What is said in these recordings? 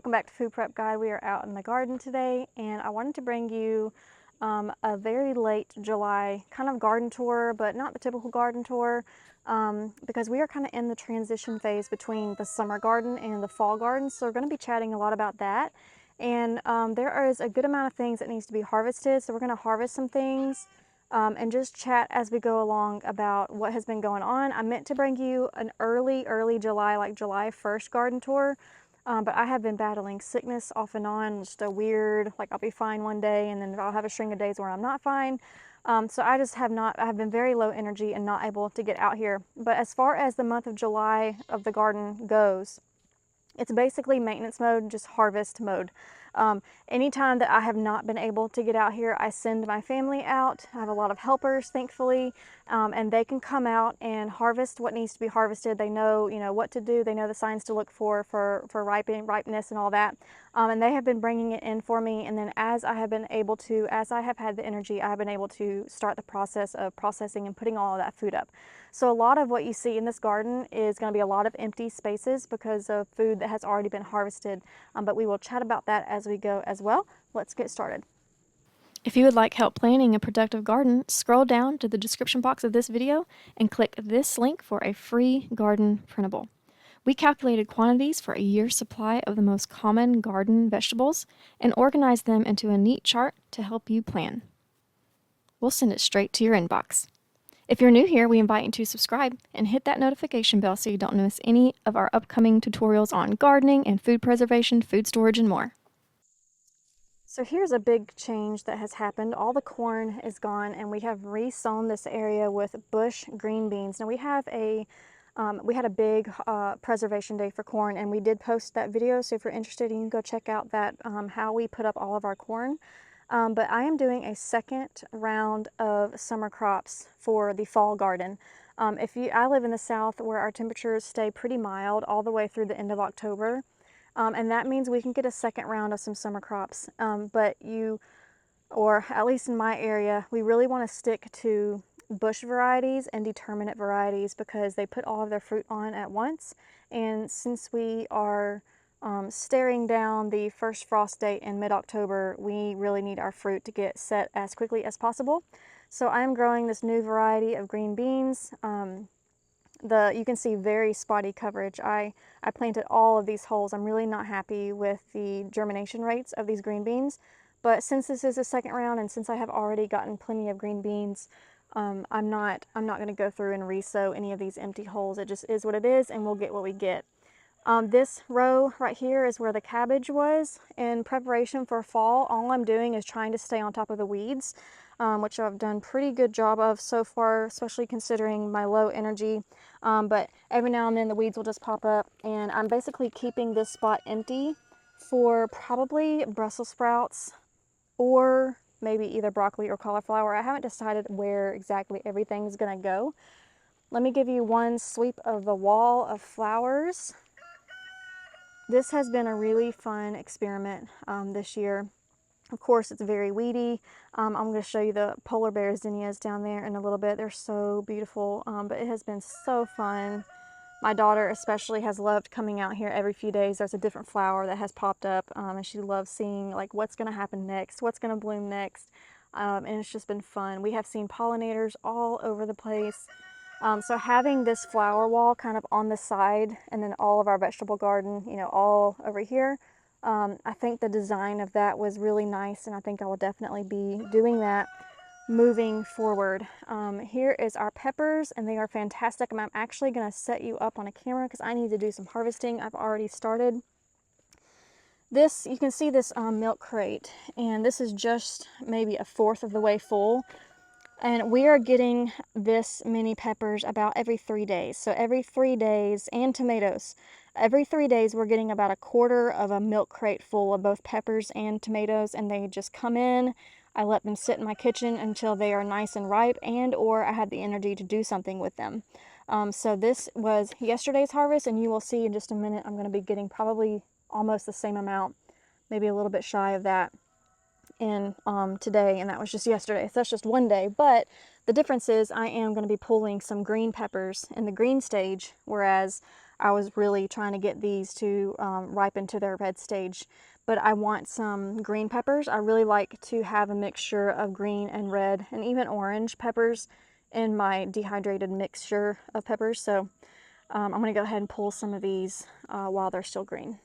welcome back to Food Prep Guide. We are out in the garden today, and I wanted to bring you a very late July kind of garden tour, but not the typical garden tour, because we are kind of in the transition phase between the summer garden and the fall garden. So we're going to be chatting a lot about that. And there is a good amount of things that needs to be harvested. So we're going to harvest some things and just chat as we go along about what has been going on. I meant to bring you an early July, like July 1st garden tour. But I have been battling sickness off and on, just a weird, like I'll be fine one day and then I'll have a string of days where I'm not fine. So I just have been very low energy and not able to get out here. But as far as the month of July of the garden goes, it's basically maintenance mode, just harvest mode. Anytime that I have not been able to get out here, I send my family out. I have a lot of helpers, thankfully, and they can come out and harvest what needs to be harvested. They know, what to do. They know the signs to look for ripeness and all that. And they have been bringing it in for me. And then as I have had the energy, I have been able to start the process of processing and putting all of that food up. So a lot of what you see in this garden is going to be a lot of empty spaces because of food that has already been harvested. But we will chat about that as we go as well. Let's get started. If you would like help planning a productive garden, scroll down to the description box of this video and click this link for a free garden printable. We calculated quantities for a year's supply of the most common garden vegetables and organized them into a neat chart to help you plan. We'll send it straight to your inbox. If you're new here, we invite you to subscribe and hit that notification bell so you don't miss any of our upcoming tutorials on gardening and food preservation, food storage, and more. So here's a big change that has happened. All the corn is gone and we have re-sown this area with bush green beans. Now we had a big preservation day for corn, and we did post that video, so if you're interested you can go check out that how we put up all of our corn. But I am doing a second round of summer crops for the fall garden. I live in the south where our temperatures stay pretty mild all the way through the end of October. And that means we can get a second round of some summer crops. Or at least in my area, we really want to stick to bush varieties and determinate varieties because they put all of their fruit on at once. And since we are staring down the first frost date in mid-October, we really need our fruit to get set as quickly as possible. So I am growing this new variety of green beans. You can see very spotty coverage. I planted all of these holes. I'm really not happy with the germination rates of these green beans. But since this is a second round and since I have already gotten plenty of green beans, I'm not going to go through and re-sow any of these empty holes. It just is what it is, and we'll get what we get. This row right here is where the cabbage was. In preparation for fall, all I'm doing is trying to stay on top of the weeds, which I've done pretty good job of so far, especially considering my low energy. But every now and then the weeds will just pop up, and I'm basically keeping this spot empty for probably Brussels sprouts or maybe either broccoli or cauliflower. I haven't decided where exactly everything's gonna go. Let me give you one sweep of the wall of flowers. This has been a really fun experiment this year. Of course, it's very weedy. I'm going to show you the polar bear zinnias down there in a little bit. They're so beautiful, but it has been so fun. My daughter especially has loved coming out here every few days. There's a different flower that has popped up, and she loves seeing like what's going to happen next, what's going to bloom next, and it's just been fun. We have seen pollinators all over the place. So having this flower wall kind of on the side and then all of our vegetable garden, all over here, I think the design of that was really nice, and I think I will definitely be doing that moving forward. Here is our peppers, and they are fantastic. I'm actually going to set you up on a camera because I need to do some harvesting. I've already started. You can see this milk crate, and this is just maybe a fourth of the way full. And we are getting this many peppers about every 3 days. So every 3 days, and tomatoes. Every 3 days we're getting about a quarter of a milk crate full of both peppers and tomatoes, and they just come in. I let them sit in my kitchen until they are nice and ripe, or I have the energy to do something with them. So this was yesterday's harvest, and you will see in just a minute I'm going to be getting probably almost the same amount, maybe a little bit shy of that in today, and that was just yesterday, so that's just one day. But the difference is I am going to be pulling some green peppers in the green stage, whereas I was really trying to get these to ripen to their red stage. But I want some green peppers. I really like to have a mixture of green and red and even orange peppers in my dehydrated mixture of peppers. So I'm going to go ahead and pull some of these while they're still green.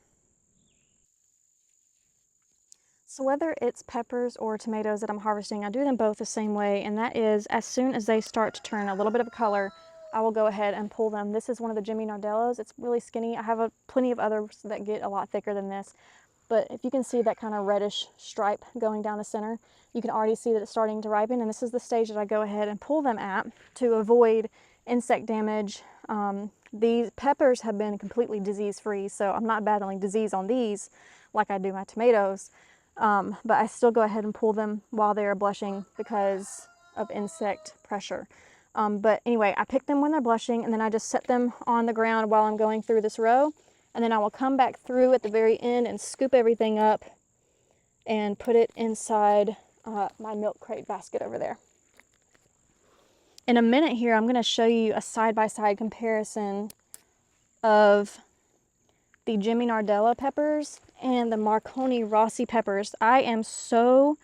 So whether it's peppers or tomatoes that I'm harvesting, I do them both the same way, and that is as soon as they start to turn a little bit of a color, I will go ahead and pull them. This is one of the Jimmy Nardellos. It's really skinny. I have plenty of others that get a lot thicker than this, but if you can see that kind of reddish stripe going down the center, you can already see that it's starting to ripen, and this is the stage that I go ahead and pull them at to avoid insect damage. These peppers have been completely disease-free, so I'm not battling disease on these like I do my tomatoes. But I still go ahead and pull them while they are blushing because of insect pressure. But anyway, I pick them when they're blushing, and then I just set them on the ground while I'm going through this row. And then I will come back through at the very end and scoop everything up and put it inside my milk crate basket over there. In a minute here, I'm going to show you a side-by-side comparison of the Jimmy Nardello peppers and the Marconi Rossi peppers. I am so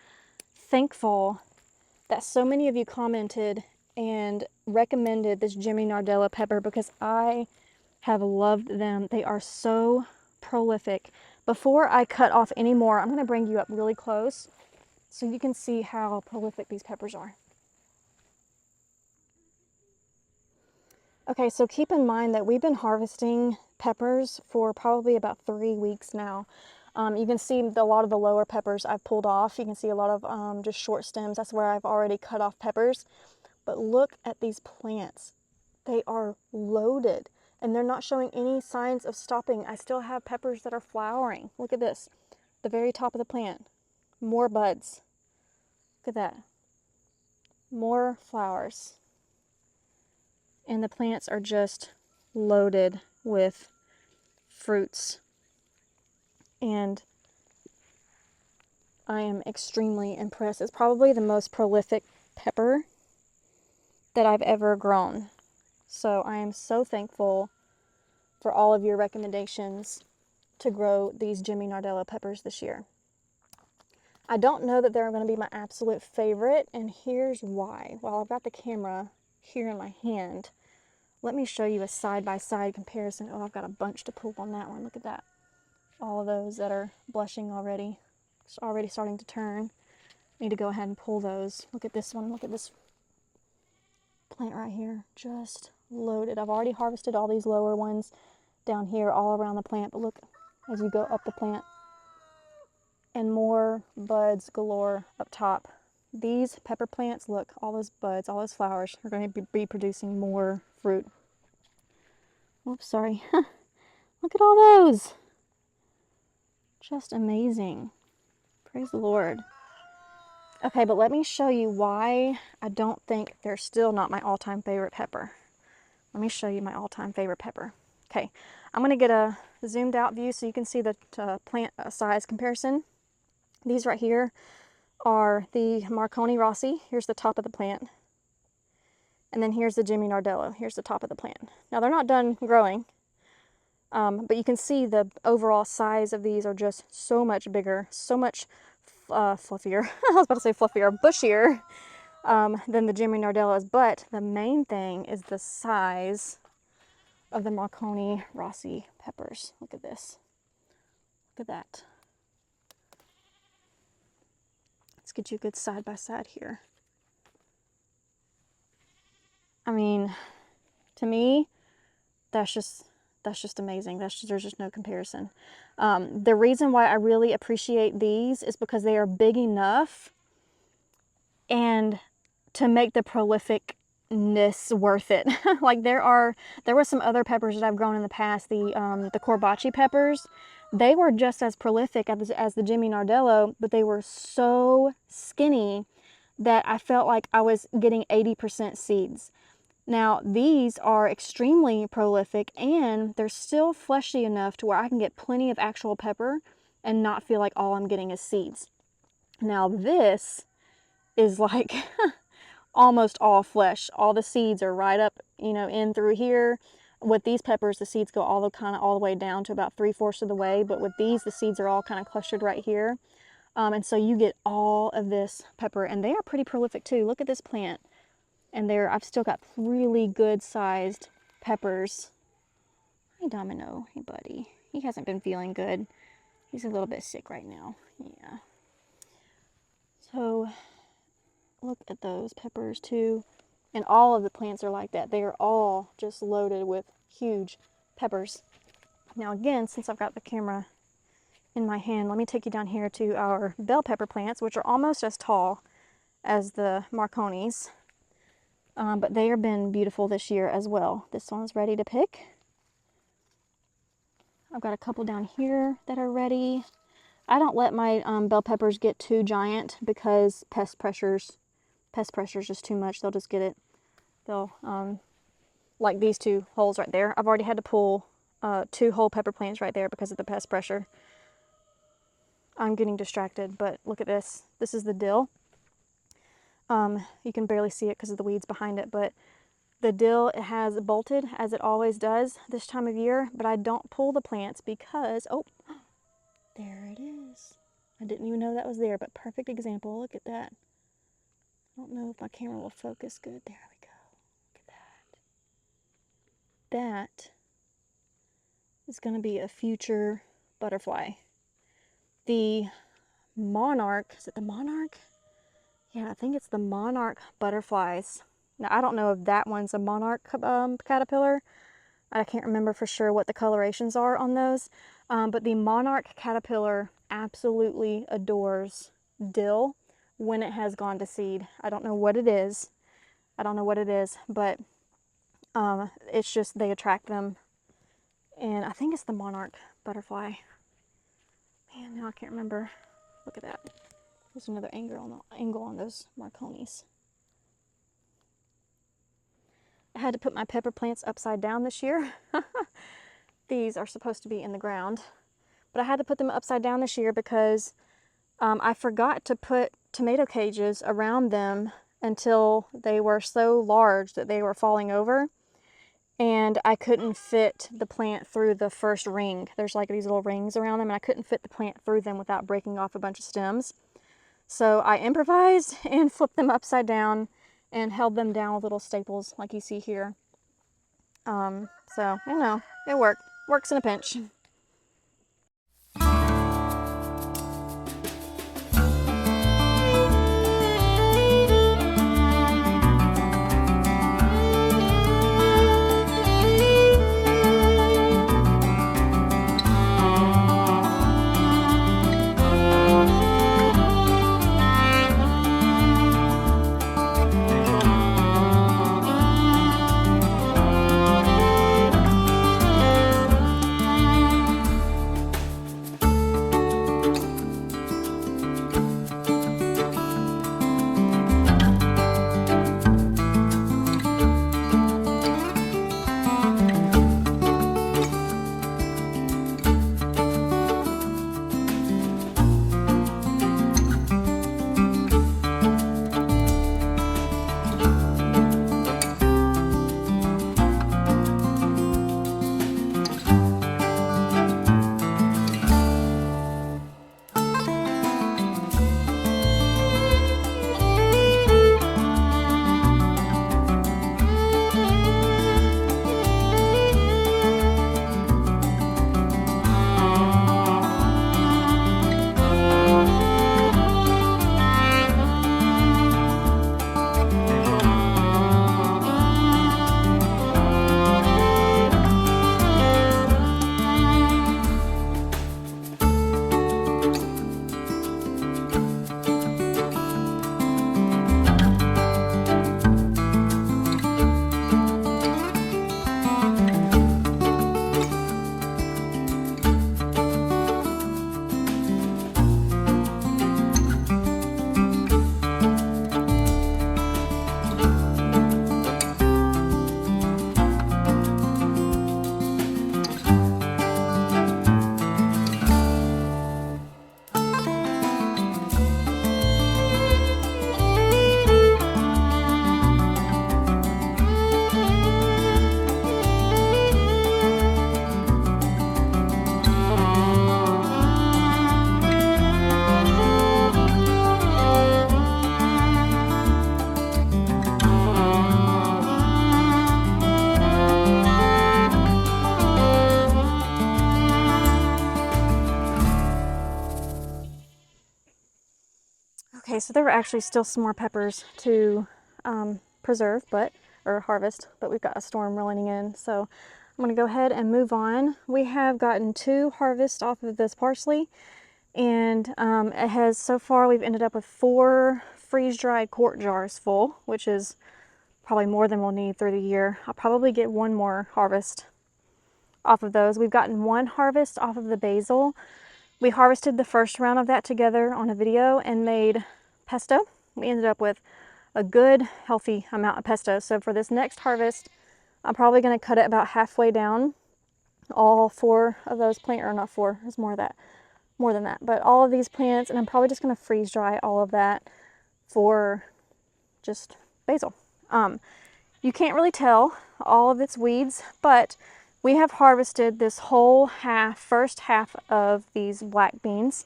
thankful that so many of you commented and recommended this Jimmy Nardello pepper because I have loved them. They are so prolific. Before I cut off any more, I'm going to bring you up really close so you can see how prolific these peppers are. Okay, so keep in mind that we've been harvesting peppers for probably about 3 weeks now. You can see a lot of the lower peppers I've pulled off. You can see a lot of just short stems. That's where I've already cut off peppers. But look at these plants. They are loaded and they're not showing any signs of stopping. I still have peppers that are flowering. Look at this, the very top of the plant. More buds. Look at that. More flowers. And the plants are just loaded with fruits. And I am extremely impressed. It's probably the most prolific pepper that I've ever grown. So I am so thankful for all of your recommendations to grow these Jimmy Nardello peppers this year. I don't know that they're going to be my absolute favorite, and here's why. While I've got the camera here in my hand, let me show you a side-by-side comparison. Oh, I've got a bunch to pull on that one. Look at that. All of those that are blushing already. It's already starting to turn. Need to go ahead and pull those. Look at this one. Look at this plant right here. Just loaded. I've already harvested all these lower ones down here all around the plant, but look as you go up the plant. And more buds galore up top. These pepper plants, look, all those buds, all those flowers are going to be producing more fruit. Oops, sorry. Look at all those. Just amazing. Praise the Lord. Okay, but let me show you why I don't think they're still not my all-time favorite pepper. Let me show you my all-time favorite pepper. Okay, I'm going to get a zoomed out view so you can see the plant size comparison. These right here are the Marconi Rossi. Here's the top of the plant. And then here's the Jimmy Nardello. Here's the top of the plant. Now they're not done growing, but you can see the overall size of these are just so much bigger, so much fluffier. I was about to say fluffier, bushier than the Jimmy Nardellos. But the main thing is the size of the Marconi Rossi peppers. Look at this. Look at that. Let's get you a good side by side here. I mean, to me, that's just amazing. There's just no comparison. The reason why I really appreciate these is because they are big enough and to make the prolificness worth it. Like there were some other peppers that I've grown in the past, the Corbaci peppers. They were just as prolific as the Jimmy Nardello, but they were so skinny that I felt like I was getting 80% seeds. Now, these are extremely prolific and they're still fleshy enough to where I can get plenty of actual pepper and not feel like all I'm getting is seeds. Now, this is like almost all flesh. All the seeds are right up, in through here. with these peppers, the seeds go all the way down to about 3/4 of the way, but with these, the seeds are all kind of clustered right here. And so you get all of this pepper, and they are pretty prolific too. Look at this plant. And I've still got really good sized peppers. Hey Domino, hey buddy. He hasn't been feeling good. He's a little bit sick right now. Yeah. So look at those peppers too. And all of the plants are like that. They are all just loaded with huge peppers. Now again, since I've got the camera in my hand, let me take you down here to our bell pepper plants, which are almost as tall as the Marconis. But they have been beautiful this year as well. This one's ready to pick. I've got a couple down here that are ready. I don't let my bell peppers get too giant because pest pressure's just too much. They'll just get it. They'll, like these 2 holes right there. I've already had to pull 2 whole pepper plants right there because of the pest pressure. I'm getting distracted, but look at this. This is the dill. You can barely see it because of the weeds behind it, but the dill, it has bolted as it always does this time of year, but I don't pull the plants because, oh, there it is. I didn't even know that was there, but perfect example. Look at that. I don't know if my camera will focus good. There we go. Look at that. That is going to be a future butterfly. The monarch, is it the monarch? Yeah, I think it's the monarch butterflies. Now, I don't know if that one's a monarch caterpillar. I can't remember for sure what the colorations are on those. But the monarch caterpillar absolutely adores dill when it has gone to seed. I don't know what it is. But it's just they attract them. And I think it's the monarch butterfly. Man, now I can't remember. Look at that. There's another angle on those Marconis. I had to put my pepper plants upside down this year. These are supposed to be in the ground, but I had to put them upside down this year because I forgot to put tomato cages around them until they were so large that they were falling over, and I couldn't fit the plant through the first ring. There's like these little rings around them, and I couldn't fit the plant through them without breaking off a bunch of stems. So I improvised and flipped them upside down and held them down with little staples like you see here. So, you know, it worked. Works in a pinch. so there were actually still some more peppers to preserve, or harvest, but we've got a storm rolling in, so I'm gonna go ahead and move on. We have gotten 2 harvests off of this parsley, and it has, so far we've ended up with 4 freeze-dried quart jars full, which is probably more than we'll need through the year. I'll probably get 1 more harvest off of those. We've gotten 1 harvest off of the basil. We harvested the first round of that together on a video and made pesto. We ended up with a good, healthy amount of pesto. So for this next harvest, I'm probably going to cut it about halfway down. All 4 of those plants, or not 4, there's more than that, but all of these plants, and I'm probably just going to freeze dry all of that for just basil. You can't really tell all of its weeds, but we have harvested this whole first half of these black beans.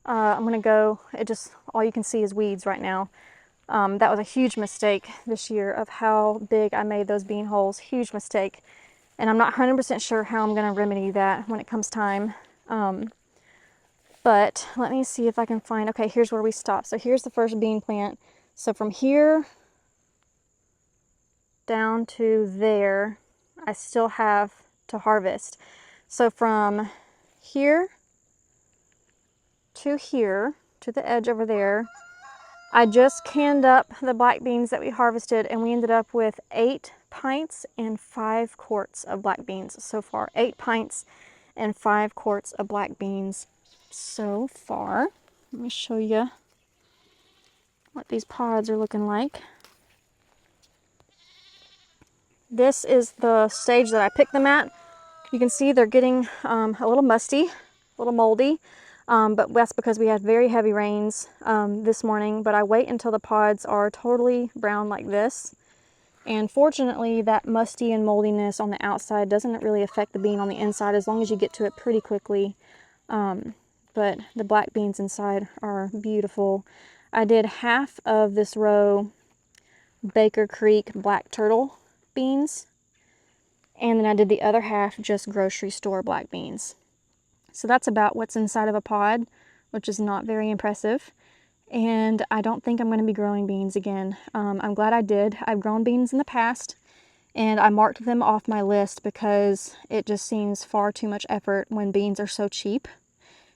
I'm gonna go, all you can see is weeds right now. That was a huge mistake this year of how big I made those bean holes, huge mistake. And I'm not 100% sure how I'm gonna remedy that when it comes time. But let me see if I can find, okay, here's where we stopped. So here's the first bean plant. So from here down to there, I still have to harvest. So from here to here, to the edge over there, I just canned up the black beans that we harvested, and we ended up with 8 pints and 5 quarts of black beans so far. 8 pints and 5 quarts of black beans so far. Let me show you what these pods are looking like. This is the stage that I picked them at. You can see they're getting a little musty, a little moldy, but that's because we had very heavy rains this morning. But I wait until the pods are totally brown like this. And fortunately, that musty and moldiness on the outside doesn't really affect the bean on the inside as long as you get to it pretty quickly. But the black beans inside are beautiful. I did half of this row Baker Creek Black Turtle beans, and then I did the other half just grocery store black beans. So that's about what's inside of a pod, which is not very impressive. And I don't think I'm going to be growing beans again. I'm glad I did. I've grown beans in the past, and I marked them off my list because it just seems far too much effort when beans are so cheap.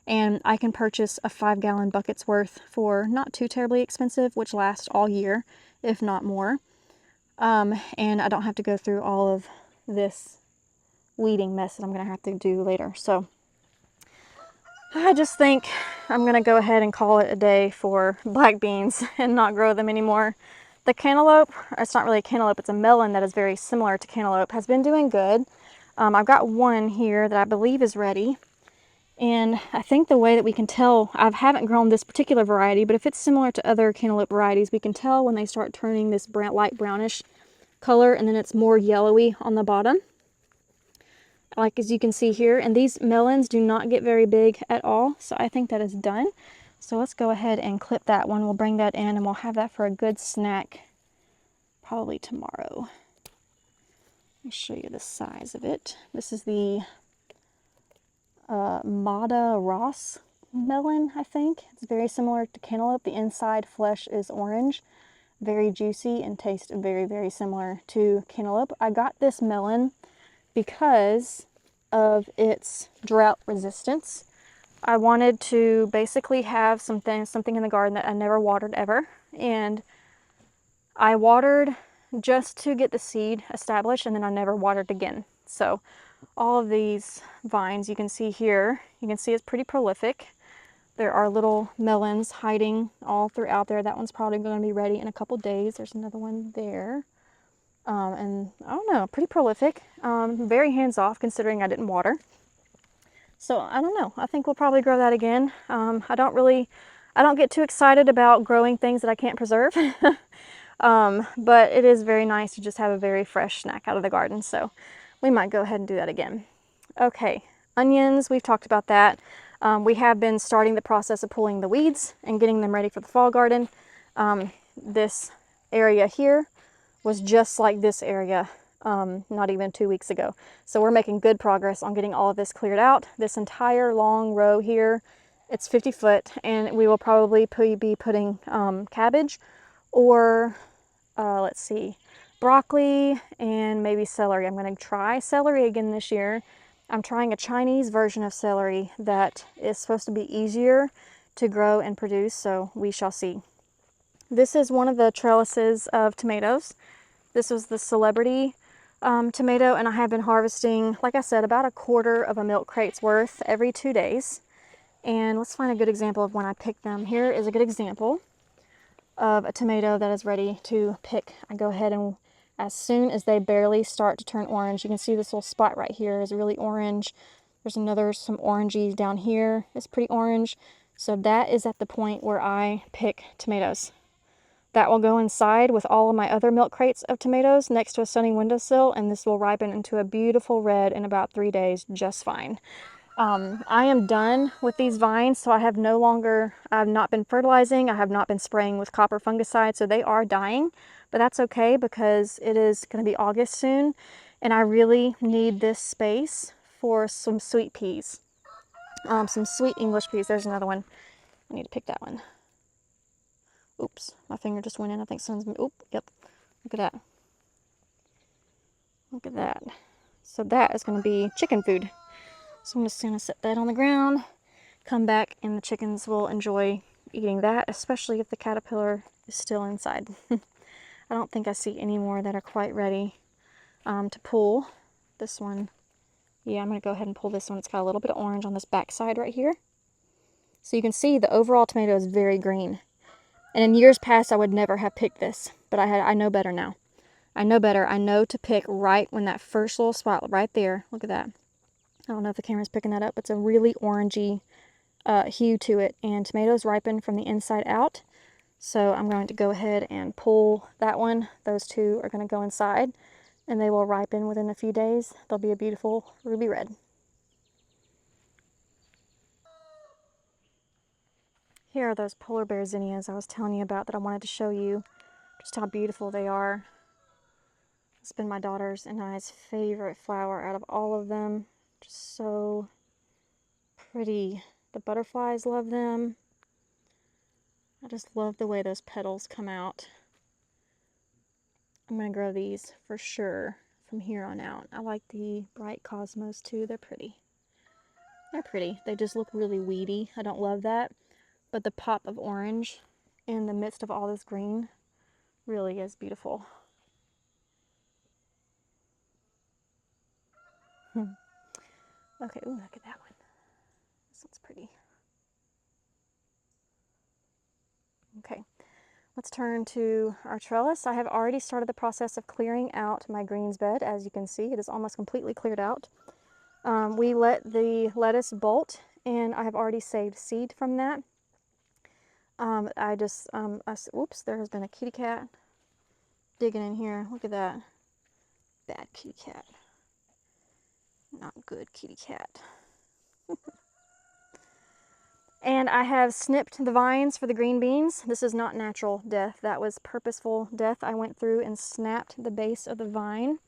And I can purchase a 5-gallon bucket's worth for not too terribly expensive, which lasts all year, if not more. And I don't have to go through all of this weeding mess that I'm going to have to do later. So I just think I'm going to go ahead and call it a day for black beans and not grow them anymore. The cantaloupe, it's not really a cantaloupe, it's a melon that is very similar to cantaloupe, has been doing good. I've got one here that I believe is ready. And I think the way that we can tell, I haven't grown this particular variety, but if it's similar to other cantaloupe varieties, we can tell when they start turning this light brownish color, and then it's more yellowy on the bottom, like as you can see here. And these melons do not get very big at all, so I think that is done. So let's go ahead and clip that one. We'll bring that in and we'll have that for a good snack probably tomorrow. Let me show you the size of it. This is the Mata Ross melon, I think. It's very similar to cantaloupe. The inside flesh is orange, very juicy, and tastes very, very similar to cantaloupe. I got this melon because of its drought resistance. I wanted to basically have something in the garden that I never watered ever, and I watered just to get the seed established, and then I never watered again. So all of these vines you can see here, you can see it's pretty prolific. There are little melons hiding all throughout there. That one's probably going to be ready in a couple days. There's another one there. And I don't know, pretty prolific. Very hands-off considering I didn't water. So I don't know, I think we'll probably grow that again. I don't get too excited about growing things that I can't preserve. But it is very nice to just have a very fresh snack out of the garden. So we might go ahead and do that again. Okay, onions, we've talked about that. We have been starting the process of pulling the weeds and getting them ready for the fall garden. This area here was just like this area not even 2 weeks ago. So we're making good progress on getting all of this cleared out. This entire long row here It's 50 foot, and we will probably be putting cabbage or, let's see, broccoli and maybe celery. I'm going to try celery again this year. I'm trying a Chinese version of celery that is supposed to be easier to grow and produce, so we shall see. This is one of the trellises of tomatoes. This was the celebrity tomato, and I have been harvesting, like I said, about 1/4 of a milk crate's worth every 2 days. And let's find a good example of when I pick them. Here is a good example of a tomato that is ready to pick. I go ahead and as soon as they barely start to turn orange, you can see this little spot right here is really orange. There's some orangey down here. It's pretty orange. So that is at the point where I pick tomatoes. That will go inside with all of my other milk crates of tomatoes next to a sunny windowsill, and this will ripen into a beautiful red in about 3 days just fine. I am done with these vines, so I've not been fertilizing, I have not been spraying with copper fungicide, so they are dying, but that's okay because it is going to be August soon, and I really need this space for some sweet peas, some sweet English peas. There's another one. I need to pick that one. Oops, my finger just went in. I think someone's, oop, yep, look at that. Look at that. So that is going to be chicken food. So I'm just going to set that on the ground, come back, and the chickens will enjoy eating that, especially if the caterpillar is still inside. I don't think I see any more that are quite ready to pull. This one, yeah, I'm going to go ahead and pull this one. It's got a little bit of orange on this back side right here. So you can see the overall tomato is very green. And in years past, I would never have picked this, but I know better now. I know better. I know to pick right when that first little spot right there, look at that. I don't know if the camera's picking that up. It's a really orangey hue to it, and tomatoes ripen from the inside out. So I'm going to go ahead and pull that one. Those two are going to go inside, and they will ripen within a few days. They'll be a beautiful ruby red. Here are those polar bear zinnias I was telling you about that I wanted to show you just how beautiful they are. It's been my daughter's and I's favorite flower out of all of them. Just so pretty. The butterflies love them. I just love the way those petals come out. I'm going to grow these for sure from here on out. I like the bright cosmos too. They're pretty. They're pretty. They just look really weedy. I don't love that. But the pop of orange in the midst of all this green really is beautiful. Okay, ooh, look at that one. This one's pretty. Okay, let's turn to our trellis. I have already started the process of clearing out my greens bed. As you can see, it is almost completely cleared out. We let the lettuce bolt, and I have already saved seed from that. Oops, there has been a kitty cat digging in here. Look at that. Bad kitty cat. Not good kitty cat. And I have snipped the vines for the green beans. This is not natural death. That was purposeful death. I went through and snapped the base of the vine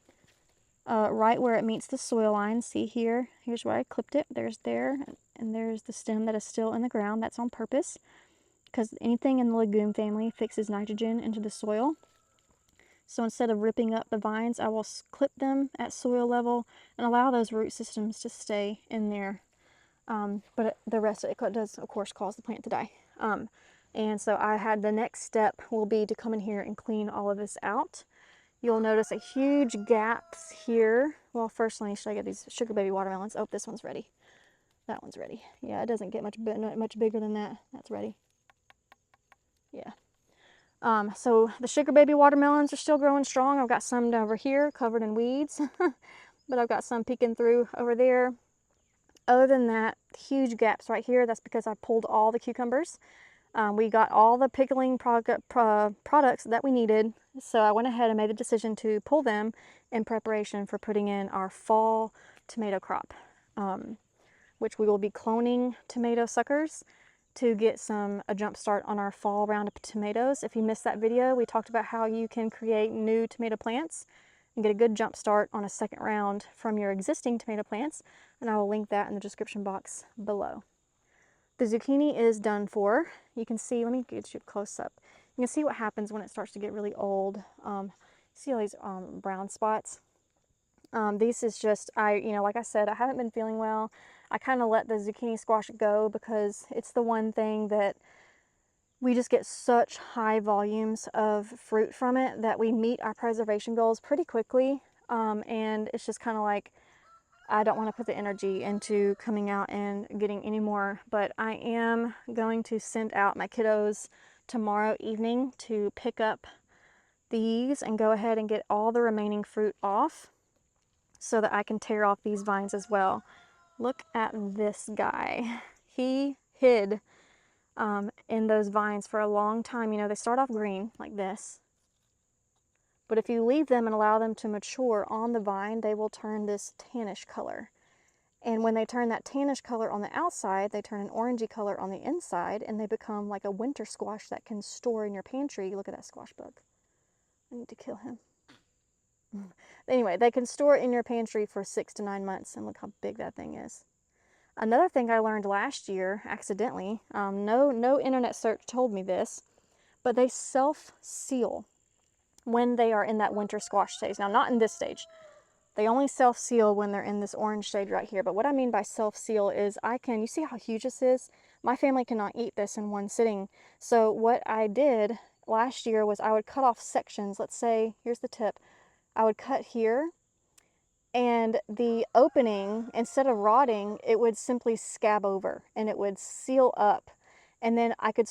right where it meets the soil line. See here? Here's where I clipped it. There's there, and there's the stem that is still in the ground. That's on purpose because anything in the legume family fixes nitrogen into the soil. So instead of ripping up the vines, I will clip them at soil level and allow those root systems to stay in there. But the rest of it does, of course, cause the plant to die. And so the next step will be to come in here and clean all of this out. You'll notice a huge gaps here. Well, first let me show you these sugar baby watermelons. Oh, this one's ready. That one's ready. Yeah, it doesn't get much bigger than that. That's ready. Yeah. So the sugar baby watermelons are still growing strong. I've got some over here covered in weeds, but I've got some peeking through over there. Other than that, huge gaps right here. That's because I pulled all the cucumbers. We got all the pickling products that we needed, so I went ahead and made the decision to pull them in preparation for putting in our fall tomato crop, which we will be cloning tomato suckers to get a jump start on our fall round of tomatoes. If you missed that video, we talked about how you can create new tomato plants and get a good jump start on a second round from your existing tomato plants, and I will link that in the description box below. The zucchini is done for. You can see, let me get you close up. You can see what happens when it starts to get really old. See all these brown spots? This is just, like I said, I haven't been feeling well. I kind of let the zucchini squash go because it's the one thing that we just get such high volumes of fruit from it that we meet our preservation goals pretty quickly. And it's just kind of like, I don't want to put the energy into coming out and getting any more, but I am going to send out my kiddos tomorrow evening to pick up these and go ahead and get all the remaining fruit off so that I can tear off these vines as well. Look at this guy. He hid in those vines for a long time. You know, they start off green like this, but if you leave them and allow them to mature on the vine, they will turn this tannish color. And when they turn that tannish color on the outside, they turn an orangey color on the inside, and they become like a winter squash that can store in your pantry. Look at that squash bug. I need to kill him. Anyway, they can store it in your pantry for 6 to 9 months, and look how big that thing is. Another thing I learned last year, accidentally, no internet search told me this, but they self-seal when they are in that winter squash stage. Now, not in this stage. They only self-seal when they're in this orange shade right here. But what I mean by self-seal is you see how huge this is? My family cannot eat this in one sitting. So what I did last year was I would cut off sections. Let's say, here's the tip. I would cut here, and the opening, instead of rotting, it would simply scab over and it would seal up. And then I could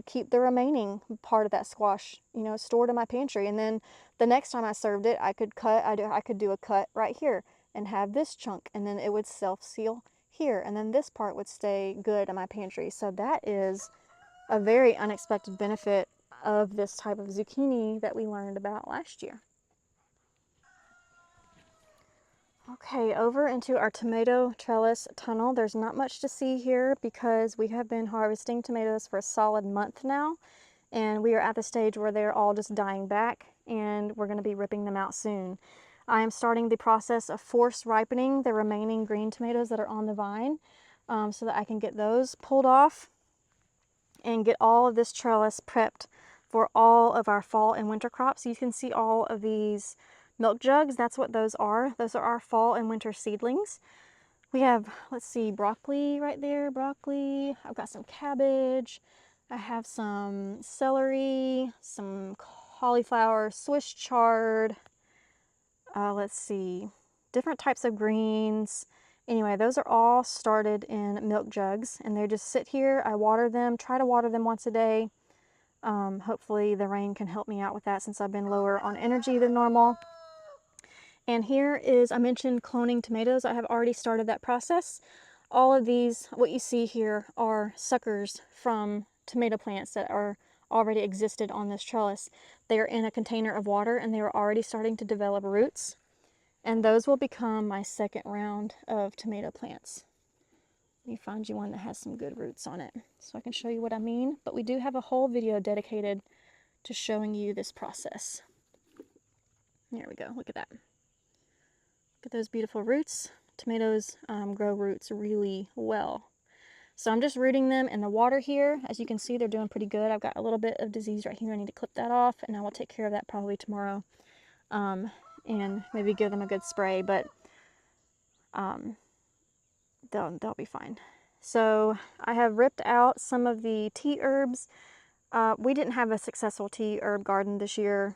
keep the remaining part of that squash, stored in my pantry. And then the next time I served it, I could do a cut right here and have this chunk, and then it would self-seal here. And then this part would stay good in my pantry. So that is a very unexpected benefit of this type of zucchini that we learned about last year. Okay, over into our tomato trellis tunnel. There's not much to see here because we have been harvesting tomatoes for a solid month now, and we are at the stage where they're all just dying back, and we're going to be ripping them out soon. I am starting the process of force ripening the remaining green tomatoes that are on the vine so that I can get those pulled off and get all of this trellis prepped for all of our fall and winter crops. You can see all of these milk jugs. That's what those are. Those are our fall and winter seedlings. We have, let's see, broccoli right there, broccoli. I've got some cabbage. I have some celery, some cauliflower, Swiss chard. Let's see, different types of greens. Anyway, those are all started in milk jugs, and they just sit here. I water them, try to water them once a day. Hopefully the rain can help me out with that since I've been lower on energy than normal. And here is, I mentioned cloning tomatoes. I have already started that process. All of these, what you see here, are suckers from tomato plants that are already existed on this trellis. They are in a container of water, and they are already starting to develop roots. And those will become my second round of tomato plants. Let me find you one that has some good roots on it so I can show you what I mean. But we do have a whole video dedicated to showing you this process. There we go, look at that. Look at those beautiful roots. Tomatoes grow roots really well. So I'm just rooting them in the water here. As you can see, they're doing pretty good. I've got a little bit of disease right here. I need to clip that off, and I will take care of that probably tomorrow. And maybe give them a good spray, but they'll be fine. So I have ripped out some of the tea herbs. We didn't have a successful tea herb garden this year.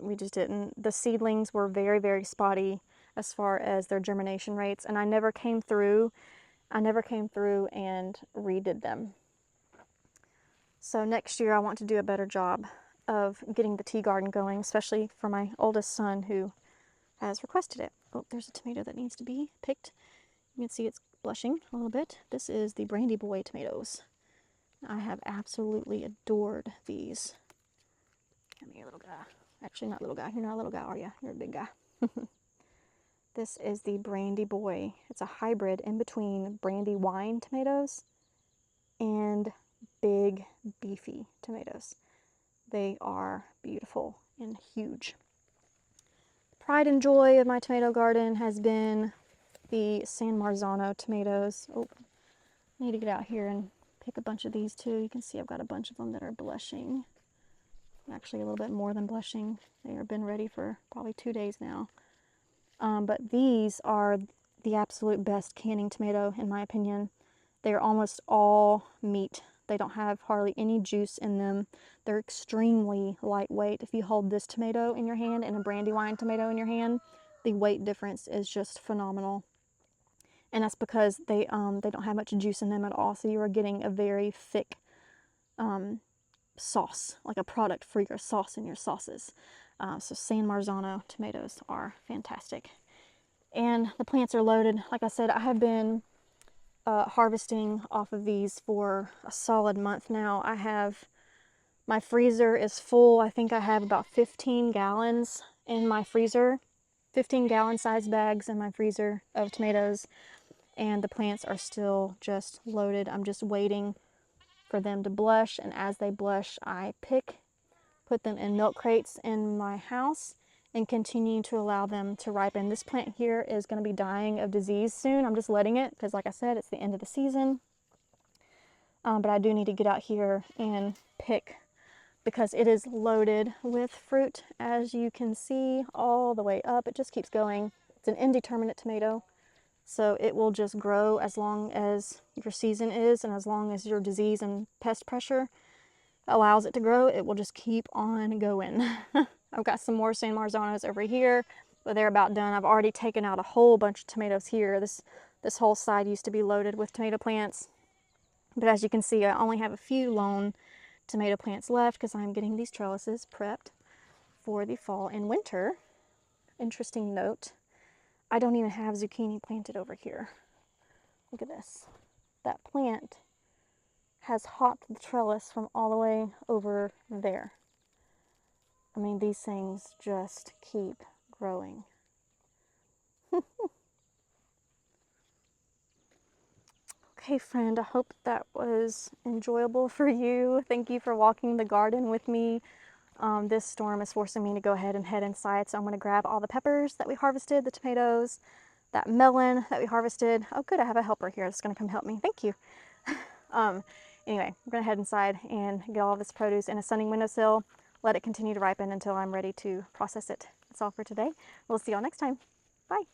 We just didn't. The seedlings were very, very spotty as far as their germination rates, and I never came through and redid them. So next year I want to do a better job of getting the tea garden going, especially for my oldest son who has requested it. Oh, there's a tomato that needs to be picked. You can see it's blushing a little bit. This is the Brandy Boy tomatoes. I have absolutely adored these. Come here, little guy. Actually, not little guy. You're not a little guy, are you? You're a big guy. This is the Brandy Boy. It's a hybrid in between brandy wine tomatoes and big, beefy tomatoes. They are beautiful and huge. Pride and joy of my tomato garden has been the San Marzano tomatoes. Oh, I need to get out here and pick a bunch of these too. You can see I've got a bunch of them that are blushing. Actually a little bit more than blushing. They have been ready for probably 2 days now. But these are the absolute best canning tomato in my opinion. They are almost all meat. They don't have hardly any juice in them. They're extremely lightweight. If you hold this tomato in your hand and a brandywine tomato in your hand, the weight difference is just phenomenal. And that's because they don't have much juice in them at all. So you are getting a very thick sauce, like a product for your sauce and your sauces. So San Marzano tomatoes are fantastic. And the plants are loaded. Like I said, I have been harvesting off of these for a solid month now. My freezer is full. I think I have about 15 gallons in my freezer, 15 gallon size bags in my freezer of tomatoes, and the plants are still just loaded. I'm just waiting for them to blush, and as they blush, I put them in milk crates in my house and continue to allow them to ripen. This plant here is going to be dying of disease soon. I'm just letting it because, like I said, it's the end of the season. But I do need to get out here and pick because it is loaded with fruit, as you can see, all the way up. It just keeps going. It's an indeterminate tomato, so it will just grow as long as your season is and as long as your disease and pest pressure allows it to grow. It will just keep on going. I've got some more San Marzanos over here, but they're about done. I've already taken out a whole bunch of tomatoes here. This whole side used to be loaded with tomato plants, but as you can see, I only have a few lone tomato plants left because I'm getting these trellises prepped for the fall and winter. Interesting note, I don't even have zucchini planted over here. Look at this. That plant has hopped the trellis from all the way over there. I mean, these things just keep growing. Okay, friend, I hope that was enjoyable for you. Thank you for walking the garden with me. This storm is forcing me to go ahead and head inside, so I'm going to grab all the peppers that we harvested, the tomatoes, that melon that we harvested. Oh, good, I have a helper here that's going to come help me. Thank you. Anyway, I'm going to head inside and get all of this produce in a sunning windowsill, let it continue to ripen until I'm ready to process it. That's all for today. We'll see y'all next time. Bye.